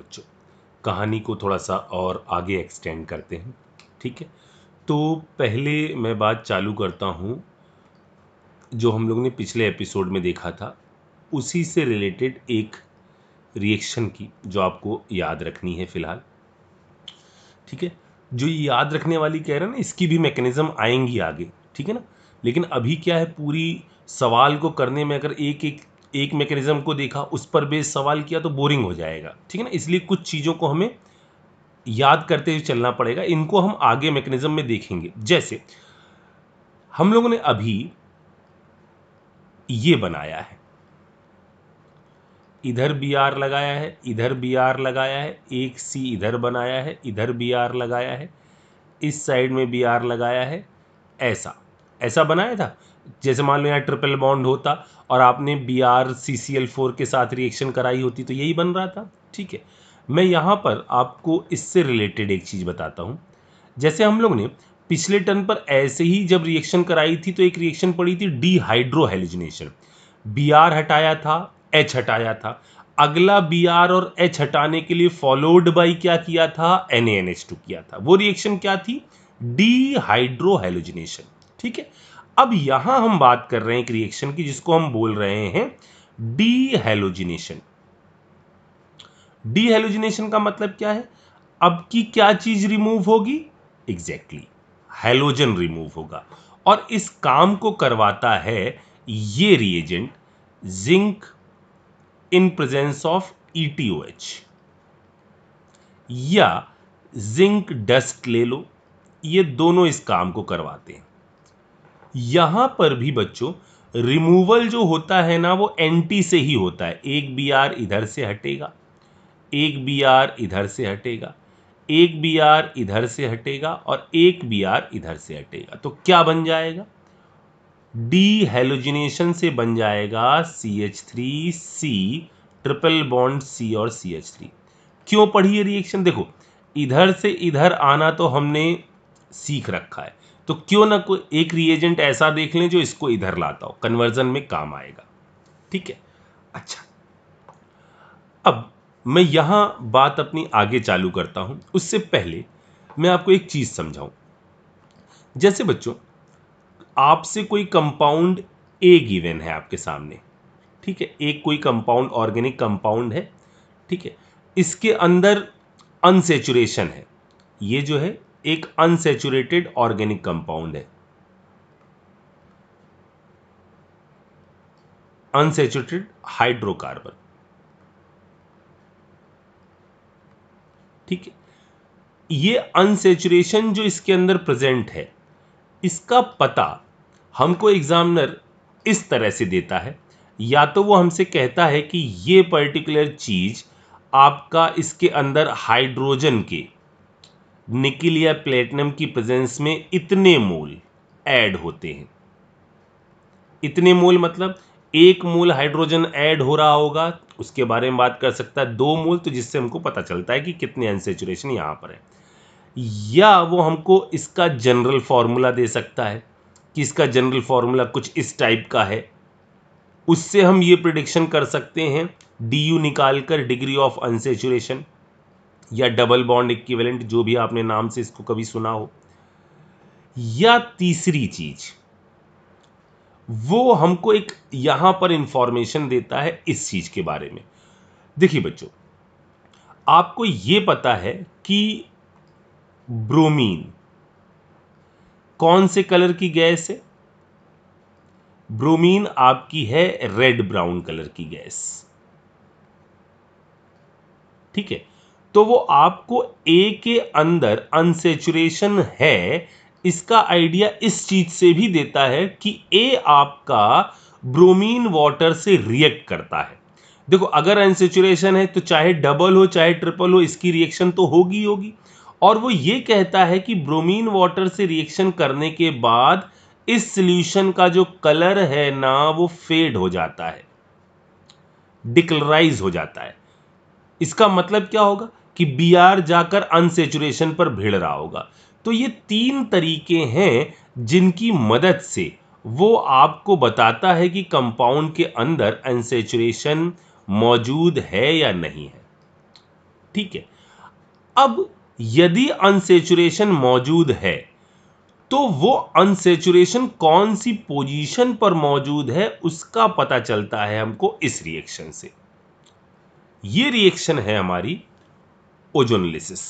बच्चों, कहानी को थोड़ा सा और आगे एक्सटेंड करते हैं। ठीक है, तो पहले मैं बात चालू करता हूँ जो हम लोग ने पिछले एपिसोड में देखा था, उसी से रिलेटेड एक रिएक्शन की जो आपको याद रखनी है फिलहाल। ठीक है, जो ये याद रखने वाली कह रहे हैं ना, इसकी भी मैकेनिज्म आएंगी आगे। ठीक है ना, लेकिन अभी क्या है, पूरी सवाल को करने में अगर एक मैकेनिज्म को देखा, उस पर बेस सवाल किया तो बोरिंग हो जाएगा। ठीक है ना, इसलिए कुछ चीज़ों को हमें याद करते हुए चलना पड़ेगा। इनको हम आगे मैकेनिज्म में देखेंगे। जैसे हम लोगों ने अभी ये बनाया है, इधर बी आर लगाया है, इधर बी आर लगाया है, एक सी इधर बनाया है, इधर बी आर लगाया है, इस साइड में बी आर लगाया है। ऐसा ऐसा बनाया था। जैसे मान लो यहाँ ट्रिपल बॉन्ड होता और आपने B R C C L 4 के साथ रिएक्शन कराई होती तो यही बन रहा था। ठीक है, मैं यहाँ पर आपको इससे रिलेटेड एक चीज़ बताता हूँ। जैसे हम लोग ने पिछले टर्न पर ऐसे ही जब रिएक्शन कराई थी तो एक रिएक्शन पड़ी थी डीहाइड्रोहेलोजिनेशन। बी आर हटाया था, एच हटाया था। अगला बी आर और एच हटाने के लिए फॉलोड बाई क्या किया था, NaNH2 किया था। वो रिएक्शन क्या थी, डीहाइड्रोहेलोजिनेशन। ठीक है, अब यहां हम बात कर रहे हैं एक रिएक्शन की जिसको हम बोल रहे हैं डीहेलोजिनेशन। डीहेलोजिनेशन का मतलब क्या है, अब की क्या चीज रिमूव होगी, एग्जैक्टली हैलोजन रिमूव होगा। और इस काम को करवाता है ये reagent zinc in presence of ETOH, या जिंक डस्ट ले लो, ये दोनों इस काम को करवाते हैं। यहां पर भी बच्चों रिमूवल जो होता है ना, वो एंटी से ही होता है। एक बी आर इधर से हटेगा, एक बी आर इधर से हटेगा, एक बी आर इधर से हटेगा और एक बी आर इधर से हटेगा। तो क्या बन जाएगा, डीहेलोजिनेशन से बन जाएगा CH3C, ट्रिपल बॉन्ड C और CH3। क्यों पढ़ी ये रिएक्शन, देखो इधर से इधर आना तो हमने सीख रखा है, तो क्यों ना कोई एक रिएजेंट ऐसा देख लें जो इसको इधर लाता हो, कन्वर्जन में काम आएगा। ठीक है, अच्छा, अब मैं यहां बात अपनी आगे चालू करता हूं। उससे पहले मैं आपको एक चीज समझाऊं। जैसे बच्चों, आपसे कोई कंपाउंड ए गिवन है आपके सामने। ठीक है, एक कोई कंपाउंड ऑर्गेनिक कंपाउंड है। ठीक है, इसके अंदर अनसेचुरेशन है। ये जो है एक अनसेचुरेटेड ऑर्गेनिक कंपाउंड है, अनसेचुरेटेड हाइड्रोकार्बन। ठीक है, ये अनसेचुरेशन जो इसके अंदर प्रेजेंट है, इसका पता हमको एग्जामिनर इस तरह से देता है। या तो वो हमसे कहता है कि ये पर्टिकुलर चीज आपका इसके अंदर हाइड्रोजन के, निकिल या प्लेटिनम की प्रेजेंस में इतने मोल ऐड होते हैं। इतने मोल मतलब एक मोल हाइड्रोजन ऐड हो रहा होगा, उसके बारे में बात कर सकता है। 2 मोल, तो जिससे हमको पता चलता है कि कितने अनसेचुरेशन यहां पर है। या वो हमको इसका जनरल फॉर्मूला दे सकता है कि इसका जनरल फॉर्मूला कुछ इस टाइप का है। उससे हम ये प्रिडिक्शन कर सकते हैं DU निकालकर, डिग्री ऑफ अनसेचुरेशन या डबल बॉन्ड इक्विवेलेंट, जो भी आपने नाम से इसको कभी सुना हो। या तीसरी चीज, वो हमको एक यहां पर इंफॉर्मेशन देता है इस चीज के बारे में। देखिए बच्चों, आपको ये पता है कि ब्रोमीन कौन से कलर की गैस है, ब्रोमीन आपकी है रेड ब्राउन कलर की गैस। ठीक है, तो वो आपको ए के अंदर अनसेचुरेशन है, इसका आइडिया इस चीज से भी देता है कि ए आपका ब्रोमीन वाटर से रिएक्ट करता है। देखो, अगर अनसेचुरेशन है तो चाहे डबल हो चाहे ट्रिपल हो, इसकी रिएक्शन तो होगी होगी। और वो ये कहता है कि ब्रोमीन वाटर से रिएक्शन करने के बाद इस सॉल्यूशन का जो कलर है ना, वो फेड हो जाता है, डिकलराइज हो जाता है। इसका मतलब क्या होगा कि बी आर जाकर अनसेचुरेशन पर भिड़ रहा होगा। तो ये 3 तरीके हैं जिनकी मदद से वो आपको बताता है कि कंपाउंड के अंदर अनसेचुरेशन मौजूद है या नहीं है। ठीक है। अब यदि अनसेचुरेशन मौजूद है तो वो अनसेचुरेशन कौन सी पोजीशन पर मौजूद है उसका पता चलता है हमको इस रिएक्शन से। ये रिएक्शन है हमारी ओजोनोलिसिस।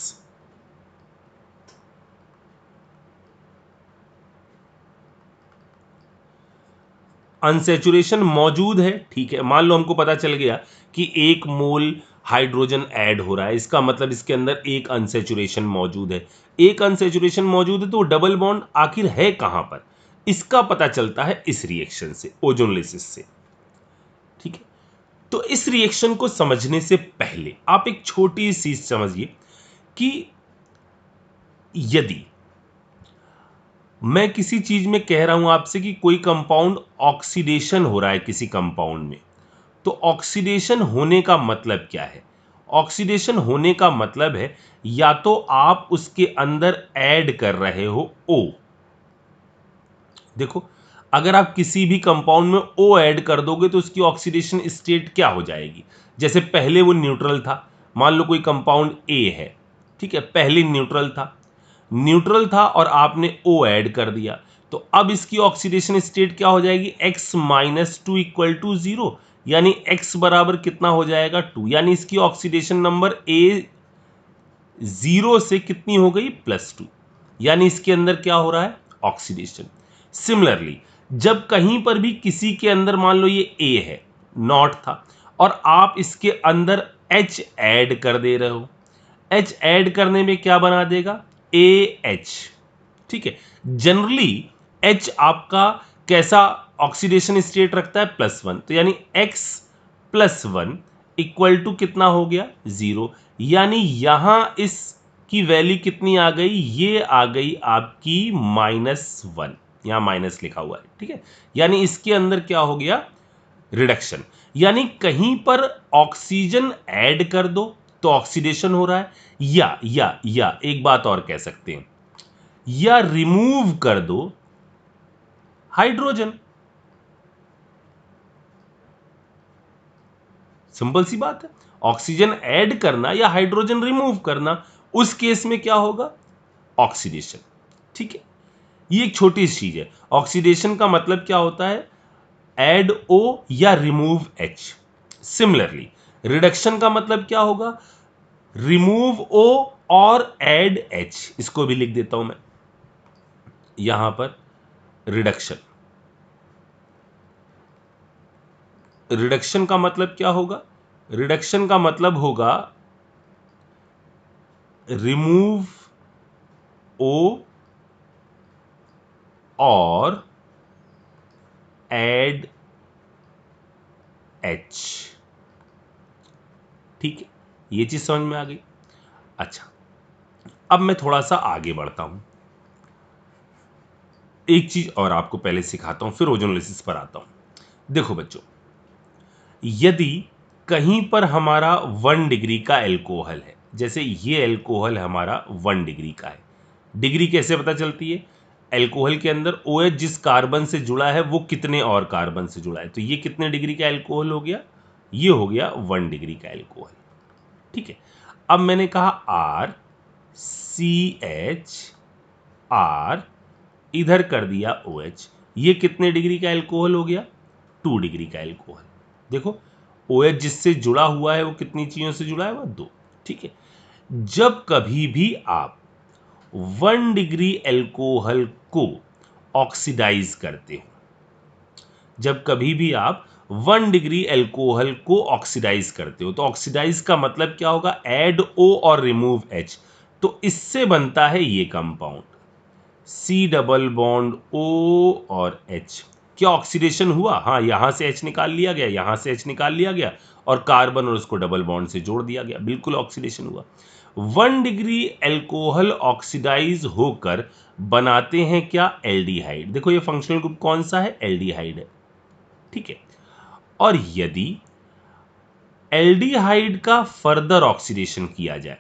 अनसेचुरेशन मौजूद है, ठीक है। मान लो हमको पता चल गया कि 1 मोल हाइड्रोजन ऐड हो रहा है, इसका मतलब इसके अंदर एक अनसेचुरेशन मौजूद है। एक अनसेचुरेशन मौजूद है तो डबल बॉन्ड आखिर है कहां पर, इसका पता चलता है इस रिएक्शन से, ओजोनोलिसिस से, ठीक है। तो इस रिएक्शन को समझने से पहले आप एक छोटी सी चीज समझिए कि यदि मैं किसी चीज में कह रहा हूं आपसे कि कोई कंपाउंड ऑक्सीडेशन हो रहा है किसी कंपाउंड में, तो ऑक्सीडेशन होने का मतलब क्या है? ऑक्सीडेशन होने का मतलब है या तो आप उसके अंदर ऐड कर रहे हो O। देखो, अगर आप किसी भी कंपाउंड में O ऐड कर दोगे तो उसकी ऑक्सीडेशन स्टेट क्या हो जाएगी? जैसे पहले वो न्यूट्रल था, मान लो कोई कंपाउंड A है, ठीक है, पहले न्यूट्रल था और आपने O ऐड कर दिया, तो अब इसकी ऑक्सीडेशन स्टेट क्या हो जाएगी? X-2 इक्वल टू 0, यानी X बराबर कितना हो जाएगा? 2, यानी इसकी ऑक्सीडेशन नंबर A 0 से कितनी हो गई? +2, यानी इसके अंदर क्या हो रहा है? ऑक्सीडेशन। सिमिलरली जब कहीं पर भी किसी के अंदर मान लो ये A है, नॉट था, और आप इसके अंदर H ऐड कर दे रहे हो, H ऐड करने में क्या बना देगा? AH, ठीक है। जनरली H आपका कैसा ऑक्सीडेशन स्टेट रखता है? +1, तो यानी X+1 इक्वल टू कितना हो गया? 0, यानी यहां इसकी वैल्यू कितनी आ गई? ये आ गई आपकी -1, यहां माइनस लिखा हुआ है, ठीक है। यानी इसके अंदर क्या हो गया? रिडक्शन। यानी कहीं पर ऑक्सीजन ऐड कर दो तो ऑक्सीडेशन हो रहा है, या एक बात और कह सकते हैं, या रिमूव कर दो हाइड्रोजन। सिंपल सी बात है, ऑक्सीजन ऐड करना या हाइड्रोजन रिमूव करना, उस केस में क्या होगा? ऑक्सीडेशन, ठीक है। ये एक छोटी सी चीज है। ऑक्सीडेशन का मतलब क्या होता है? ऐड O या रिमूव H। सिमिलरली रिडक्शन का मतलब क्या होगा? रिमूव O और ऐड H। इसको भी लिख देता हूं मैं यहां पर, रिडक्शन। रिडक्शन का मतलब क्या होगा? रिडक्शन का मतलब होगा रिमूव O और ऐड H, ठीक है। ये चीज समझ में आ गई। अच्छा, अब मैं थोड़ा सा आगे बढ़ता हूं, एक चीज और आपको पहले सिखाता हूं, फिर ओजोनोलिसिस पर आता हूं। देखो बच्चों, यदि कहीं पर हमारा 1 डिग्री का एल्कोहल है, जैसे ये एल्कोहल हमारा 1 डिग्री का है, डिग्री कैसे पता चलती है? एल्कोहल के अंदर OH जिस कार्बन से जुड़ा है वो कितने और कार्बन से जुड़ा है, तो ये कितने डिग्री का एल्कोहल हो गया? ये हो गया 1 डिग्री का एल्कोहल, ठीक है। अब मैंने कहा R CH R, इधर कर दिया OH, ये कितने डिग्री का एल्कोहल हो गया? 2 डिग्री का एल्कोहल। देखो, OH जिससे जुड़ा हुआ है वो कितनी चीजों से जुड़ा है? वो 2, ठीक है। जब कभी भी आप 1 डिग्री एल्कोहल को ऑक्सीडाइज करते हो, जब कभी भी आप 1 डिग्री एल्कोहल को ऑक्सीडाइज करते हो, तो ऑक्सीडाइज का मतलब क्या होगा? ऐड O और रिमूव H। तो इससे बनता है ये compound C double bond O और H। क्या ऑक्सीडेशन हुआ? हाँ, यहां से H निकाल लिया गया, यहां से H निकाल लिया गया, और कार्बन और उसको डबल बॉन्ड से जोड़ दिया गया, बिल्कुल ऑक्सीडेशन हुआ। 1 डिग्री एल्कोहल ऑक्सीडाइज होकर बनाते हैं क्या? एल्डिहाइड। देखो ये फंक्शनल ग्रुप कौन सा है? एल्डिहाइड है, ठीक है। और यदि एल्डिहाइड का फर्दर ऑक्सीडेशन किया जाए,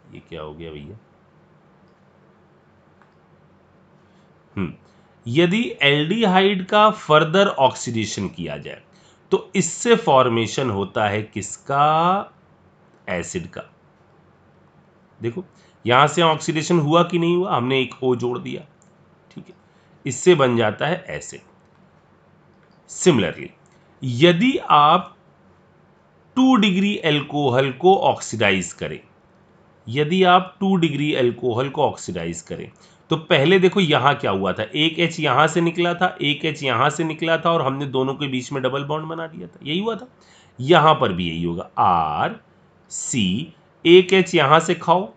ये क्या हो गया भैया? यदि एल्डिहाइड का फर्दर ऑक्सीडेशन किया जाए तो इससे फॉर्मेशन होता है किसका? एसिड का। देखो यहां से ऑक्सीडेशन हुआ कि नहीं हुआ, हमने एक O जोड़ दिया, ठीक है, इससे बन जाता है एसिड। सिमिलरली यदि आप 2 डिग्री एल्कोहल को ऑक्सीडाइज करें, यदि आप 2 डिग्री एल्कोहल को ऑक्सीडाइज करें, तो पहले देखो यहां क्या हुआ था, एक H यहां से निकला था, एक H यहां से निकला था, और हमने दोनों के बीच में डबल बॉन्ड बना दिया था, यही हुआ था। यहां पर भी यही होगा, RC, एक H यहां से खाओ,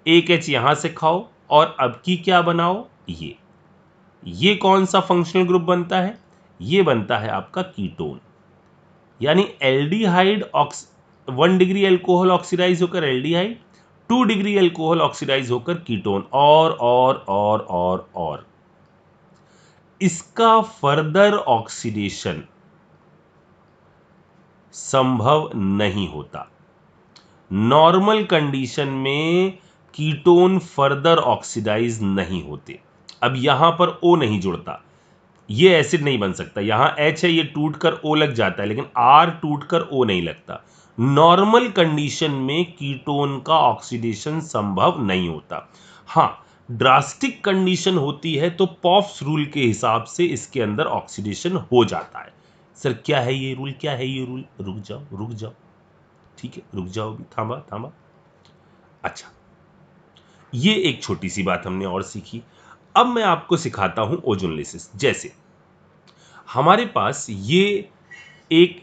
एक H यहां से खाओ, और अब की क्या बनाओ, ये कौन सा फंक्शनल ग्रुप बनता है, ये बनता है आपका कीटोन। यानी एल्डिहाइड 1 डिग्री एल्कोहल ऑक्सीडाइज होकर एल्डिहाइड, 2 डिग्री एल्कोहल ऑक्सीडाइज होकर कीटोन, और इसका फर्दर ऑक्सीडेशन संभव नहीं होता। नॉर्मल कंडीशन में कीटोन फर्दर ऑक्सीडाइज नहीं होते। अब यहां पर O नहीं जुड़ता, ये एसिड नहीं बन सकता, यहां H है, ये टूटकर O लग जाता है, लेकिन R टूटकर O नहीं लगता। नॉर्मल कंडीशन में कीटोन का ऑक्सीडेशन संभव नहीं होता। हां, ड्रास्टिक कंडीशन होती है तो पॉफ्स रूल के हिसाब से इसके अंदर ऑक्सीडेशन हो जाता है। सर क्या है ये रूल, क्या है ये रूल, रुक जाओ, ठीक है, रुक जाओ, भी थामा। अच्छा, ये एक छोटी सी बात हमने और सीखी। अब मैं आपको सिखाता हूं ओजोनलिसिस। जैसे हमारे पास ये एक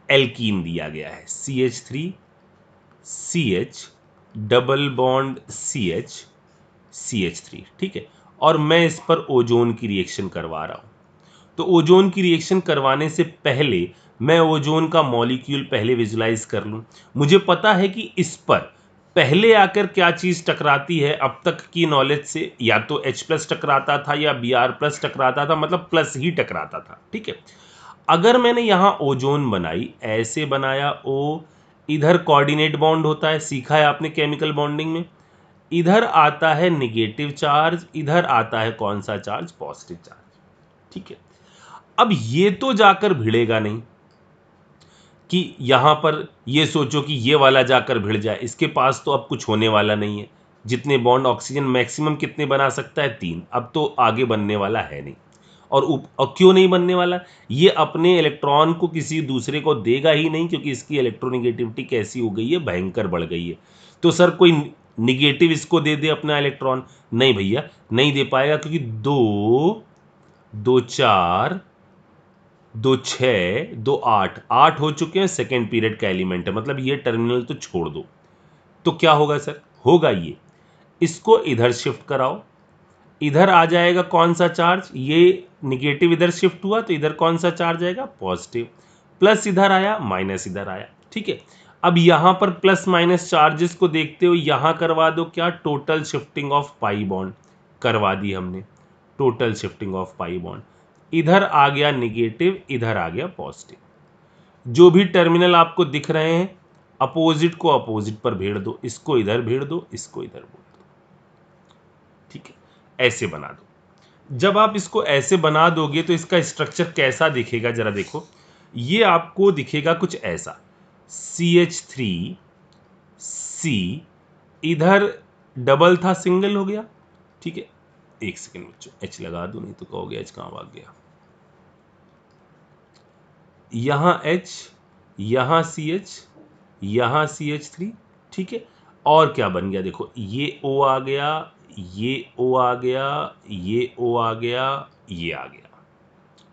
एल्कीन दिया गया है, CH3 CH double bond CH CH3, ठीक है, और मैं इस पर ओजोन की रिएक्शन करवा रहा हूं। तो ओजोन की रिएक्शन करवाने से पहले मैं ओजोन का मॉलिक्यूल पहले विजुलाइज कर लूं। मुझे पता है कि इस पर पहले आकर क्या चीज टकराती है, अब तक की नॉलेज से या तो H+ टकराता था या Br+ टकराता था, मतलब प्लस ही टकराता था, ठीक है। अगर मैंने यहां ओजोन बनाई, ऐसे बनाया O, इधर कोऑर्डिनेट बॉन्ड होता है, सीखा है आपने केमिकल बॉन्डिंग में, इधर आता है निगेटिव चार्ज, इधर आता है कौन सा चार्ज, पॉजिटिव चार्ज, ठीक है। अब ये तो जाकर भिड़ेगा नहीं कि यहां पर ये सोचो कि ये वाला जाकर भिड़ जाए, इसके पास तो अब कुछ होने वाला नहीं है। जितने बॉन्ड ऑक्सीजन मैक्सिमम कितने बना सकता है, 3, अब तो आगे बनने वाला है नहीं। और क्यों नहीं बनने वाला, ये अपने इलेक्ट्रॉन को किसी दूसरे को देगा ही नहीं, क्योंकि इसकी इलेक्ट्रोनिगेटिविटी कैसी हो गई है, भयंकर बढ़ गई है। तो सर कोई निगेटिव इसको दे दे अपना इलेक्ट्रॉन, नहीं भैया, नहीं दे पाएगा, क्योंकि 2 2 4 2 6 2 8 8 हो चुके हैं, सेकेंड पीरियड का एलिमेंट है, मतलब ये टर्मिनल तो छोड़ दो। तो क्या होगा सर, होगा ये, इसको इधर शिफ्ट कराओ, इधर आ जाएगा कौन सा चार्ज, ये निगेटिव इधर शिफ्ट हुआ तो इधर कौन सा चार्ज आएगा, पॉजिटिव, प्लस इधर आया, माइनस इधर आया, ठीक है। अब यहां पर प्लस माइनस चार्जेस को देखते हो, यहां करवा दो क्या, total shifting of pi bond करवा दी हमने, total shifting of pi bond, इधर आ गया निगेटिव, इधर आ गया पॉजिटिव। जो भी टर्मिनल आपको दिख रहे हैं, अपोजिट को अपोजिट पर भेड़ दो, इसको इधर भेड़ दो, इसको इधर बोल दो, ठीक है, ऐसे बना दो। जब आप इसको ऐसे बना दोगे तो इसका स्ट्रक्चर कैसा दिखेगा, जरा देखो, ये आपको दिखेगा कुछ ऐसा, CH3 C, इधर डबल था, सिंगल हो गया, ठीक है। एक सेकेंड बच्चों, H लगा दो, नहीं तो कहोगे H कहां भाग गया, यहां H, यहां CH, यहां CH3, ठीक है। और क्या बन गया, देखो ये O आ गया, ये O आ गया, ये O आ गया, ये आ गया,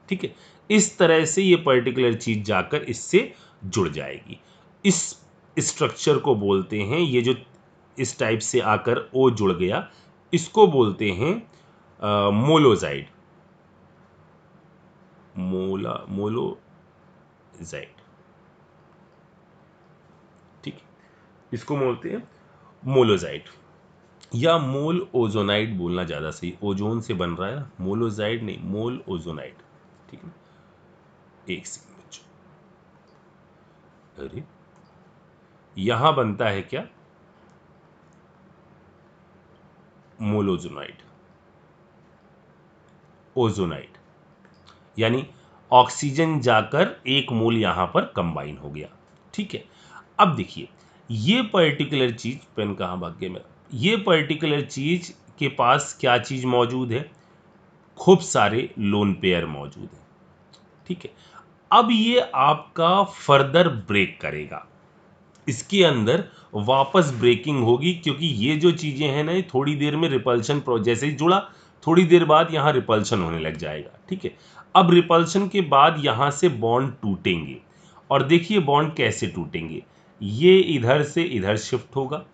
ठीक है। इस तरह से ये पर्टिकुलर चीज जाकर इससे जुड़ जाएगी। इस स्ट्रक्चर को बोलते हैं, ये जो इस टाइप से आकर O जुड़ गया, इसको बोलते हैं मोलोजाइड, मोलोजाइड, ठीक है, इसको बोलते हैं मोलोजाइड, या मोल ओजोनाइड बोलना ज्यादा सही, ओजोन से बन रहा है ना, मोलोजाइड नहीं, मोल ओजोनाइड, ठीक है। एक सेकंड बच्चों, अरे यहां बनता है क्या, मोलोजोनाइड, ओजोनाइड, यानी ऑक्सीजन जाकर एक मोल यहां पर कंबाइन हो गया, ठीक है। अब देखिए, ये पर्टिकुलर चीज, पेन कहाँ भाग गया मेरा, ये पर्टिकुलर चीज के पास क्या चीज मौजूद है, खूब सारे लोन पेयर मौजूद है। ठीक है, अब ये आपका फर्दर ब्रेक करेगा, इसके अंदर वापस ब्रेकिंग होगी, क्योंकि ये जो चीजें हैं ना, ये थोड़ी देर में रिपल्शन जैसे ही जुड़ा, थोड़ी देर बाद यहां रिपल्शन होने लग जाएगा। ठीक है, अब रिपल्शन के बाद यहां से बॉन्ड टूटेंगे, और देखिए बॉन्ड कैसे टूटेंगे, ये इधर से इधर शिफ्ट होगा।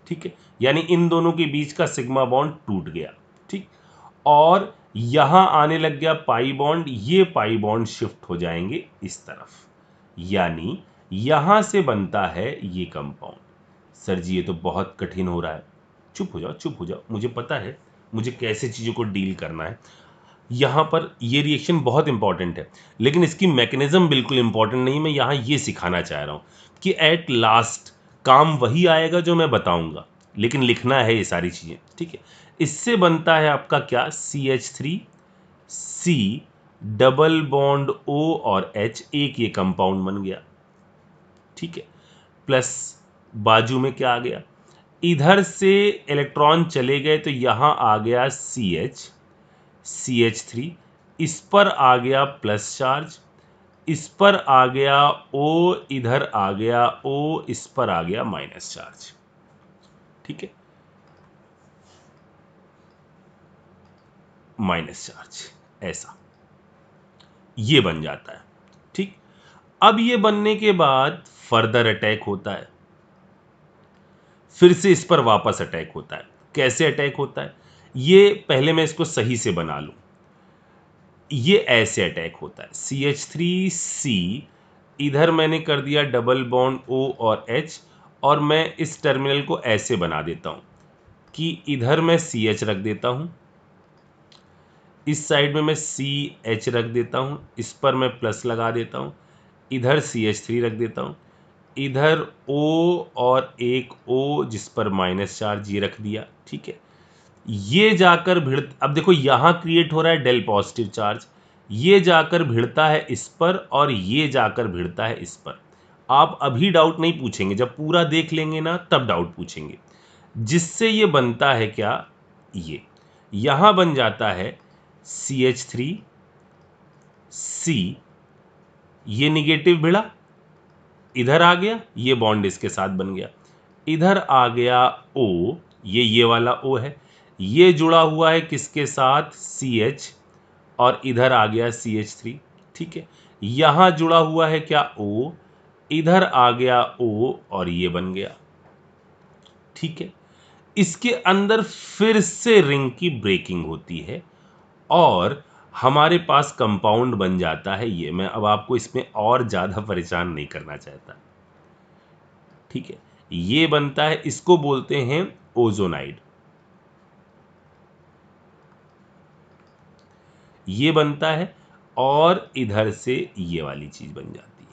ठीक है, यानी इन दोनों के बीच का सिग्मा बॉन्ड टूट गया। ठीक, और यहां आने लग गया पाई बॉन्ड, ये पाई बॉन्ड शिफ्ट हो जाएंगे इस तरफ, यानी यहां से बनता है ये कंपाउंड। सर जी ये तो बहुत कठिन हो रहा है। चुप हो जाओ, चुप हो जाओ, मुझे पता है मुझे कैसे चीजों को डील करना है। यहां पर ये रिएक्शन बहुत इंपॉर्टेंट है, लेकिन इसकी मैकेनिज्म बिल्कुल इंपॉर्टेंट नहीं। मैं यहां ये सिखाना चाह रहा हूं कि एट लास्ट काम वही आएगा जो मैं बताऊंगा, लेकिन लिखना है ये सारी चीजें। ठीक है, इससे बनता है आपका क्या, CH3 C double bond O और H, एक ये कंपाउंड बन गया। ठीक है, प्लस बाजू में क्या आ गया, इधर से इलेक्ट्रॉन चले गए तो यहां आ गया CH3, इस पर आ गया प्लस चार्ज, इस पर आ गया O, इधर आ गया O, इस पर आ गया माइनस चार्ज। ठीक है, माइनस चार्ज, ऐसा ये बन जाता है। ठीक, अब ये बनने के बाद फर्दर अटैक होता है, फिर से इस पर वापस अटैक होता है। कैसे अटैक होता है, ये पहले मैं इसको सही से बना लूं। ये ऐसे अटैक होता है, CH3C, इधर मैंने कर दिया डबल बॉन्ड O और H, और मैं इस टर्मिनल को ऐसे बना देता हूं कि इधर मैं CH रख देता हूं, इस साइड में मैं CH रख देता हूं, इस पर मैं प्लस लगा देता हूं, इधर CH3 रख देता हूं, इधर O और एक O जिस पर माइनस चार्ज ये रख दिया। ठीक है, ये जाकर अब देखो यहां क्रिएट हो रहा है डेल पॉजिटिव चार्ज, ये जाकर भिड़ता है इस पर और ये जाकर भिड़ता है इस पर। आप अभी डाउट नहीं पूछेंगे, जब पूरा देख लेंगे ना तब डाउट पूछेंगे। जिससे ये बनता है क्या, ये यहां बन जाता है CH3C, ये निगेटिव भिड़ा, इधर आ गया, ये बॉन्ड इसके साथ बन गया, इधर आ गया O, ये वाला O है, ये जुड़ा हुआ है किसके साथ, CH, और इधर आ गया CH3। ठीक है, यहां जुड़ा हुआ है क्या, O, इधर आ गया O और ये बन गया। ठीक है, इसके अंदर फिर से रिंग की ब्रेकिंग होती है और हमारे पास कंपाउंड बन जाता है ये। मैं अब आपको इसमें और ज्यादा परेशान नहीं करना चाहता। ठीक है, ये बनता है, इसको बोलते हैं ओजोनाइड। ये बनता है और इधर से ये वाली चीज बन जाती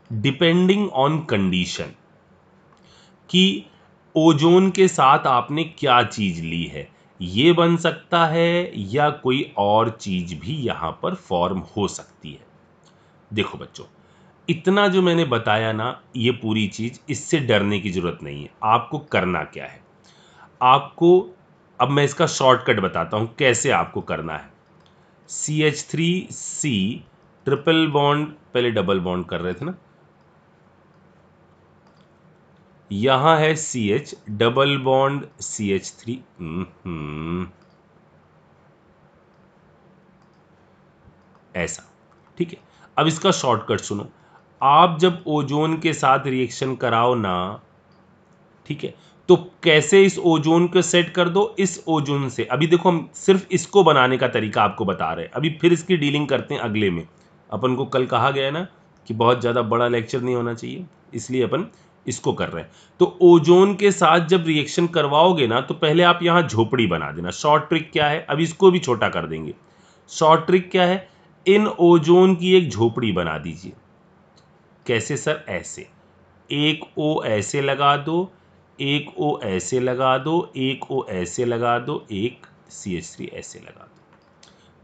है। डिपेंडिंग ऑन कंडीशन कि ओजोन के साथ आपने क्या चीज ली है, ये बन सकता है या कोई और चीज भी यहां पर फॉर्म हो सकती है। देखो बच्चों, इतना जो मैंने बताया ना, ये पूरी चीज, इससे डरने की जरूरत नहीं है। आपको करना क्या है, आपको, अब मैं इसका शॉर्टकट बताता हूं कैसे आपको करना है। CH3C ट्रिपल बॉन्ड, पहले डबल बॉन्ड कर रहे थे ना, यहां है CH डबल बॉन्ड CH3, ऐसा। ठीक है, अब इसका शॉर्टकट सुनो। आप जब ओजोन के साथ रिएक्शन कराओ ना, ठीक है, तो कैसे इस ओजोन को सेट कर दो, इस ओजोन से, अभी देखो हम सिर्फ इसको बनाने का तरीका आपको बता रहे हैं, अभी फिर इसकी डीलिंग करते हैं अगले में। अपन को कल कहा गया है ना कि बहुत ज़्यादा बड़ा लेक्चर नहीं होना चाहिए, इसलिए अपन इसको कर रहे हैं। तो ओजोन के साथ जब रिएक्शन करवाओगे ना, तो पहले आप यहाँ झोपड़ी बना देना। शॉर्ट ट्रिक क्या है, अब इसको भी छोटा कर देंगे। शॉर्ट ट्रिक क्या है, इन ओजोन की एक झोपड़ी बना दीजिए। कैसे सर, ऐसे, एक ओ ऐसे लगा दो, एक ओ ऐसे लगा दो, एक ओ ऐसे लगा दो, एक CH3 ऐसे लगा दो।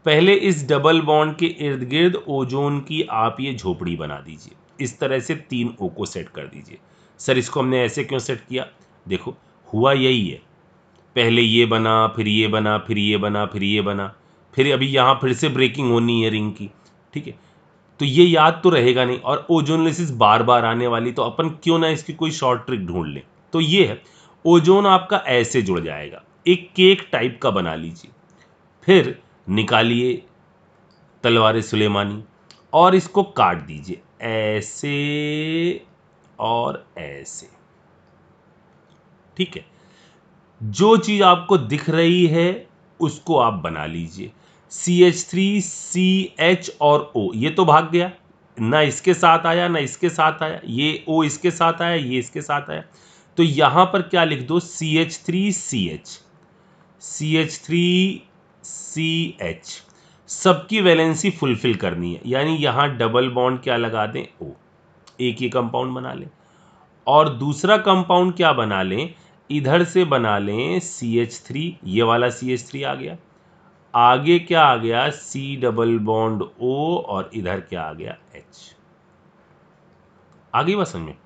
पहले इस डबल बॉन्ड के इर्द गिर्द ओजोन की आप ये झोपड़ी बना दीजिए। इस तरह से 3 O को सेट कर दीजिए। सर इसको हमने ऐसे क्यों सेट किया? देखो हुआ यही है, पहले ये बना, फिर ये बना, फिर ये बना, फिर ये बना, फिर अभी यहाँ फिर से ब्रेकिंग होनी है रिंग की, ठीक है। तो ये याद तो रहेगा नहीं, और ओजोनलिसिस बार बार आने वाली, तो अपन क्यों ना इसकी कोई शॉर्ट ट्रिक ढूंढ लें। तो ये है, ओजोन आपका ऐसे जुड़ जाएगा, एक केक टाइप का बना लीजिए, फिर निकालिए तलवार सुलेमानी और इसको काट दीजिए ऐसे और ऐसे, ठीक है। जो चीज आपको दिख रही है उसको आप बना लीजिए। CH3 CH और O ये तो भाग गया, ना इसके साथ आया ना इसके साथ आया, ये O इसके साथ आया, ये इसके साथ आया, तो यहां पर क्या लिख दो, CH3 CH, CH3 CH, सबकी वैलेंसी फुलफिल करनी है, यानी यहां डबल बॉन्ड क्या लगा दें, O, एक ये कंपाउंड बना लें, और दूसरा कंपाउंड क्या बना लें, इधर से बना लें CH3, ये वाला CH3 आ गया, आगे क्या आ गया, C डबल बॉन्ड O, और इधर क्या आ गया, H। आ गई बात समझ में?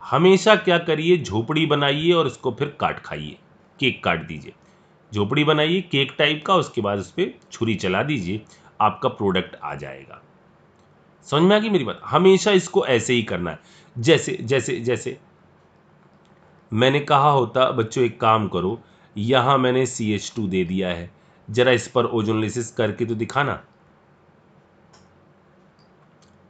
हमेशा क्या करिए, झोपड़ी बनाइए और उसको फिर काट खाइए, केक काट दीजिए। झोपड़ी बनाइए केक टाइप का, उसके बाद उस पर छुरी चला दीजिए, आपका प्रोडक्ट आ जाएगा। समझ में आ गई मेरी बात? हमेशा इसको ऐसे ही करना है। जैसे जैसे जैसे मैंने कहा होता, बच्चों एक काम करो, यहां मैंने CH2 दे दिया है, जरा इस पर ओजोनलिसिस करके तो दिखाना,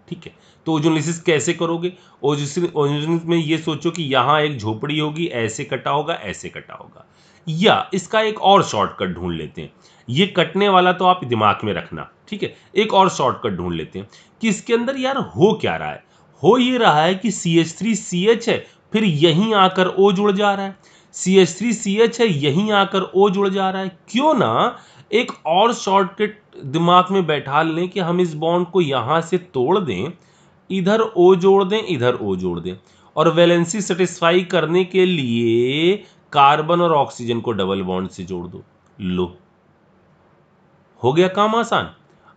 ठीक है। तो ओजोनलिसिस कैसे करोगे? ओजोनलिसिस में ये सोचो कि यहां एक झोपड़ी होगी, ऐसे कटा होगा, ऐसे कटा होगा, या इसका एक और शॉर्टकट ढूंढ लेते हैं। ये कटने वाला तो आप दिमाग में रखना, ठीक है। एक और शॉर्टकट ढूंढ लेते हैं कि इसके अंदर यार हो क्या रहा है। हो ये रहा है कि CH3 CH है, फिर यहीं आकर O जुड़ जा रहा है, CH3 CH है, यहीं आकर O जुड़ जा रहा है। क्यों ना एक और शॉर्टकट दिमाग में बैठा लें कि हम इस बॉन्ड को यहां से तोड़ दें, इधर O जोड़ दें, इधर O जोड़ दें, और वैलेंसी सेटिस्फाई करने के लिए कार्बन और ऑक्सीजन को डबल बॉन्ड से जोड़ दो। लो, हो गया काम आसान।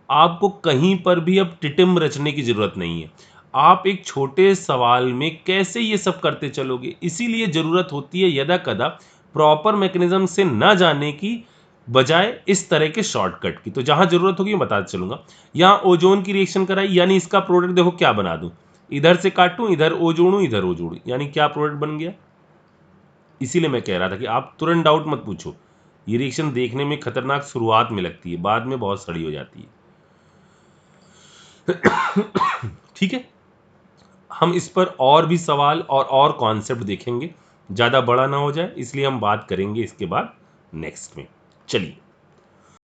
आपको कहीं पर भी अब टिटिम रचने की जरूरत नहीं है। आप एक छोटे सवाल में कैसे ये सब करते चलोगे, इसीलिए जरूरत होती है यदा कदा प्रॉपर मैकेनिज्म से ना जाने की बजाय इस तरह के शॉर्टकट की। तो जहां जरूरत होगी मैं बताते चलूंगा। यहां ओजोन की रिएक्शन कराई, यानी इसका प्रोडक्ट देखो क्या बना दूं, इधर से काटूं, इधर ओ जोड़ूं, इधर ओ जोड़ूं, यानी क्या प्रोडक्ट बन गया। इसीलिए मैं कह रहा था कि आप तुरंत डाउट मत पूछो, ये रिएक्शन देखने में खतरनाक शुरुआत में लगती है, बाद में बहुत सड़ी हो जाती है। ठीक है, हम इस पर और भी सवाल और कॉन्सेप्ट देखेंगे, ज़्यादा बड़ा ना हो जाए, इसलिए हम बात करेंगे इसके बाद नेक्स्ट में। चलिए।